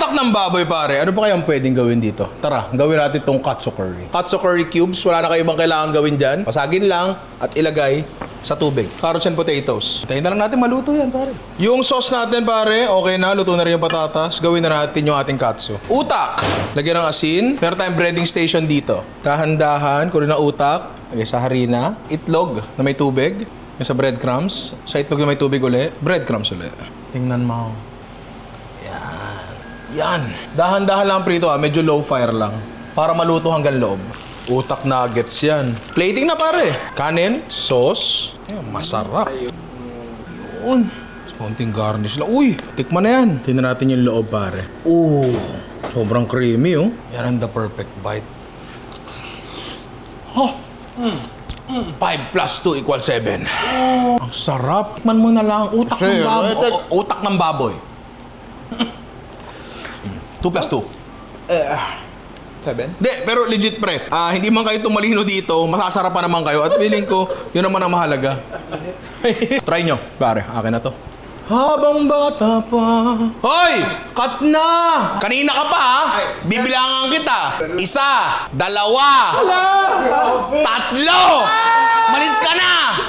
Utak ng baboy, pare. Ano pa kayang pwedeng gawin dito? Tara, gawin natin tong katsu curry. Katsu curry cubes, wala na kayo ibang kailangan gawin dyan. Pasagin lang at ilagay sa tubig. Carrots and potatoes. Tayin na lang natin maluto yan, pare. Yung sauce natin, pare, okay na. Luto na rin yung patatas. Gawin na natin yung ating katsu. Utak! Lagyan ng asin. Meron tayong breading station dito. Dahan-dahan, kunin na utak. Lagay sa harina. Itlog na may tubig. Yung sa breadcrumbs. Sa itlog na may tubig uli. Breadcrumbs uli. Tingnan mo. Yan. Dahan-dahan lang prito medyo low fire lang. Para maluto hanggang loob. Utak nuggets yan. Plating na pare. Kanin, sauce. Yan, masarap. Yun. Konting garnish lang. Uy, tikman na yan. Tingnan natin yung loob pare. Sobrang creamy oh. Yan ang the perfect bite. 5 plus 2 equals 7. Ang sarap. Tikman mo na lang. Utak ng baboy. Utak ng baboy. 2 plus 2. 7? Hindi, pero legit pre. Hindi man kayo tumalino dito, masasarap pa naman kayo. At feeling ko, yun naman ang mahalaga. Try nyo. Pare, akin na to. Habang bata pa. Hoy! Cut na! Kanina ka pa ha? Bibilangan kita. 1, 2, 3. Malis ka na!